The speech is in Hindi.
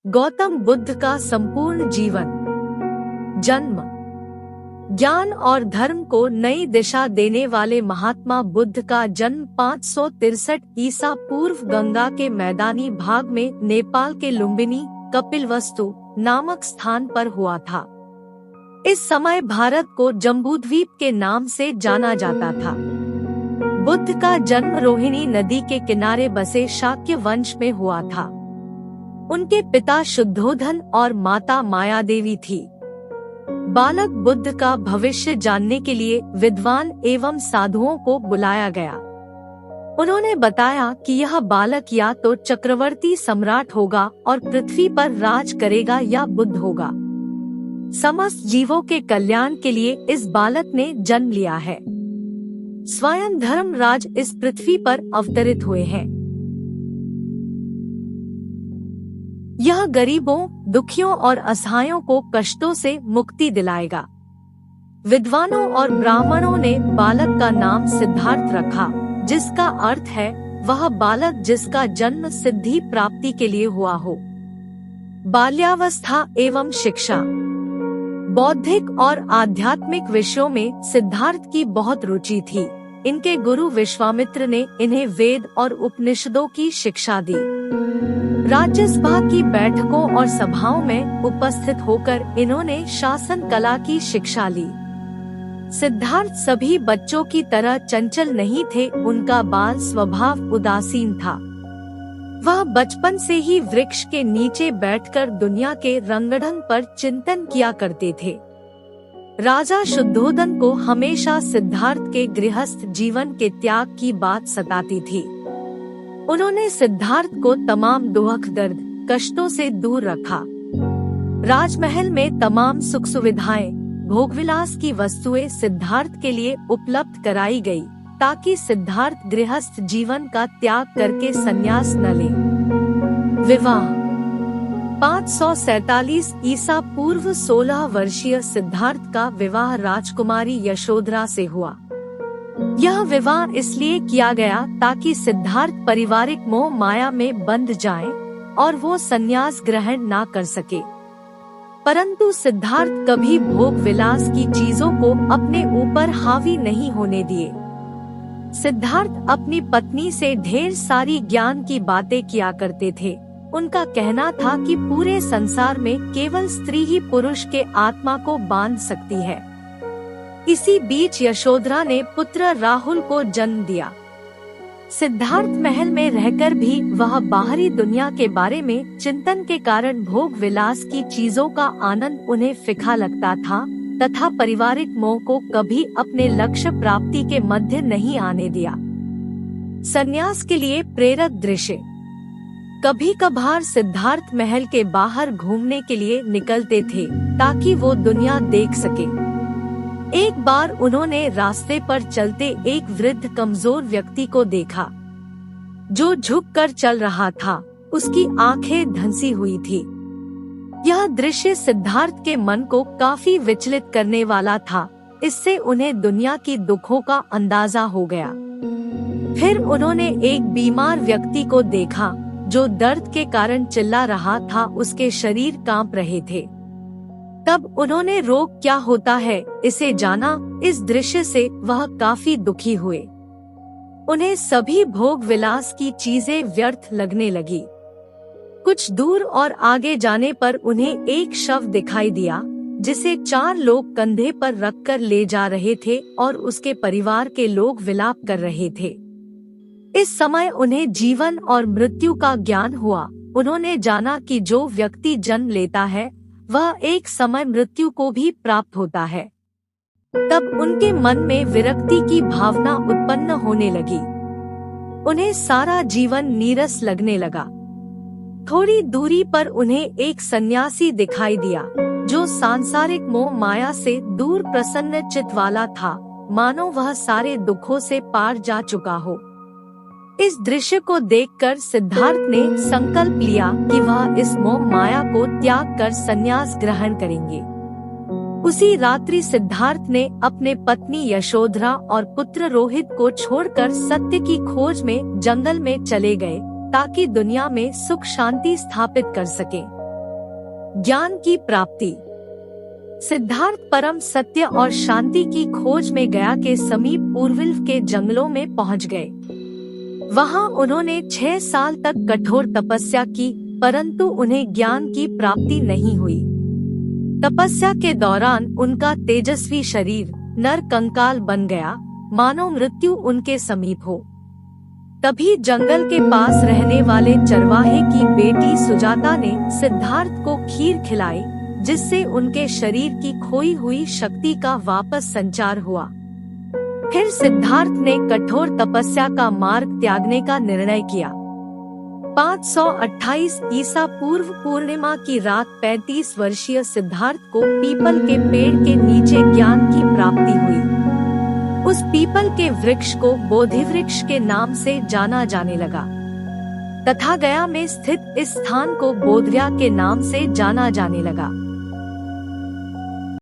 गौतम बुद्ध का संपूर्ण जीवन। जन्म। ज्ञान और धर्म को नई दिशा देने वाले महात्मा बुद्ध का जन्म 563 ईसा पूर्व गंगा के मैदानी भाग में नेपाल के लुम्बिनी कपिलवस्तु नामक स्थान पर हुआ था। इस समय भारत को जम्बूद्वीप के नाम से जाना जाता था। बुद्ध का जन्म रोहिणी नदी के किनारे बसे शाक्य वंश में हुआ था। उनके पिता शुद्धोधन और माता मायादेवी थी। बालक बुद्ध का भविष्य जानने के लिए विद्वान एवं साधुओं को बुलाया गया। उन्होंने बताया कि यह बालक या तो चक्रवर्ती सम्राट होगा और पृथ्वी पर राज करेगा या बुद्ध होगा। समस्त जीवों के कल्याण के लिए इस बालक ने जन्म लिया है। स्वयं धर्मराज इस पृथ्वी पर अवतरित हुए हैं। यह गरीबों, दुखियों और असहायों को कष्टों से मुक्ति दिलाएगा। विद्वानों और ब्राह्मणों ने बालक का नाम सिद्धार्थ रखा, जिसका अर्थ है वह बालक जिसका जन्म सिद्धि प्राप्ति के लिए हुआ हो। बाल्यावस्था एवं शिक्षा। बौद्धिक और आध्यात्मिक विषयों में सिद्धार्थ की बहुत रुचि थी। इनके गुरु विश्वामित्र ने इन्हें वेद और उपनिषदों की शिक्षा दी। राज्यसभा की बैठकों और सभाओं में उपस्थित होकर इन्होंने शासन कला की शिक्षा ली। सिद्धार्थ सभी बच्चों की तरह चंचल नहीं थे, उनका बाल स्वभाव उदासीन था। वह बचपन से ही वृक्ष के नीचे बैठकर दुनिया के रंगढंग पर चिंतन किया करते थे। राजा शुद्धोधन को हमेशा सिद्धार्थ के गृहस्थ जीवन के त्याग की बात सताती थी। उन्होंने सिद्धार्थ को तमाम दुख दर्द कष्टों से दूर रखा। राजमहल में तमाम सुख सुविधाएं, भोगविलास की वस्तुएं सिद्धार्थ के लिए उपलब्ध कराई गई, ताकि सिद्धार्थ गृहस्थ जीवन का त्याग करके संन्यास न ले। विवाह। 547 ईसा पूर्व 16 वर्षीय सिद्धार्थ का विवाह राजकुमारी यशोधरा से हुआ। यह विवाह इसलिए किया गया ताकि सिद्धार्थ पारिवारिक मोह माया में बंध जाए और वो संन्यास ग्रहण ना कर सके। परंतु सिद्धार्थ कभी भोग विलास की चीजों को अपने ऊपर हावी नहीं होने दिए। सिद्धार्थ अपनी पत्नी से ढेर सारी ज्ञान की बातें किया करते थे। उनका कहना था कि पूरे संसार में केवल स्त्री ही पुरुष के आत्मा को बांध सकती है। इसी बीच यशोधरा ने पुत्र राहुल को जन्म दिया। सिद्धार्थ महल में रहकर भी वह बाहरी दुनिया के बारे में चिंतन के कारण भोग विलास की चीजों का आनंद उन्हें फीका लगता था तथा पारिवारिक मोह को कभी अपने लक्ष्य प्राप्ति के मध्य नहीं आने दिया। संन्यास के लिए प्रेरक दृश्य। कभी कभार सिद्धार्थ महल के बाहर घूमने के लिए निकलते थे ताकि वो दुनिया देख सके। एक बार उन्होंने रास्ते पर चलते एक वृद्ध कमजोर व्यक्ति को देखा, जो झुककर चल रहा था। उसकी आंखें धंसी हुई थी। यह दृश्य सिद्धार्थ के मन को काफी विचलित करने वाला था। इससे उन्हें दुनिया की दुखों का अंदाजा हो गया। फिर उन्होंने एक बीमार व्यक्ति को देखा, जो दर्द के कारण चिल्ला रहा था। उसके शरीर कांप रहे थे। तब उन्होंने रोग क्या होता है इसे जाना। इस दृश्य से वह काफी दुखी हुए। उन्हें सभी भोग विलास की चीजें व्यर्थ लगने लगी। कुछ दूर और आगे जाने पर उन्हें एक शव दिखाई दिया, जिसे 4 लोग कंधे पर रखकर ले जा रहे थे और उसके परिवार के लोग विलाप कर रहे थे। इस समय उन्हें जीवन और मृत्यु का ज्ञान हुआ। उन्होंने जाना कि जो व्यक्ति जन्म लेता है वह एक समय मृत्यु को भी प्राप्त होता है। तब उनके मन में विरक्ति की भावना उत्पन्न होने लगी। उन्हें सारा जीवन नीरस लगने लगा। थोड़ी दूरी पर उन्हें एक सन्यासी दिखाई दिया, जो सांसारिक मोह माया से दूर प्रसन्न चित्त वाला था, मानो वह सारे दुखों से पार जा चुका हो। इस दृश्य को देखकर सिद्धार्थ ने संकल्प लिया कि वह इस मोह माया को त्याग कर संन्यास ग्रहण करेंगे। उसी रात्रि सिद्धार्थ ने अपने पत्नी यशोधरा और पुत्र रोहित को छोड़कर सत्य की खोज में जंगल में चले गए, ताकि दुनिया में सुख शांति स्थापित कर सके। ज्ञान की प्राप्ति। सिद्धार्थ परम सत्य और शांति की खोज में गया के समीप पूर्विल्व के जंगलों में पहुंच गए। वहां उन्होंने 6 साल तक कठोर तपस्या की, परंतु उन्हें ज्ञान की प्राप्ति नहीं हुई। तपस्या के दौरान उनका तेजस्वी शरीर नर कंकाल बन गया, मानो मृत्यु उनके समीप हो। तभी जंगल के पास रहने वाले चरवाहे की बेटी सुजाता ने सिद्धार्थ को खीर खिलाई, जिससे उनके शरीर की खोई हुई शक्ति का वापस संचार हुआ। फिर सिद्धार्थ ने कठोर तपस्या का मार्ग त्यागने का निर्णय किया। 528 ईसा पूर्व पूर्णिमा की रात 35 वर्षीय सिद्धार्थ को पीपल के पेड़ के नीचे ज्ञान की प्राप्ति हुई। उस पीपल के वृक्ष को बोधि वृक्ष के नाम से जाना जाने लगा तथा गया में स्थित इस स्थान को बोधगया के नाम से जाना जाने लगा।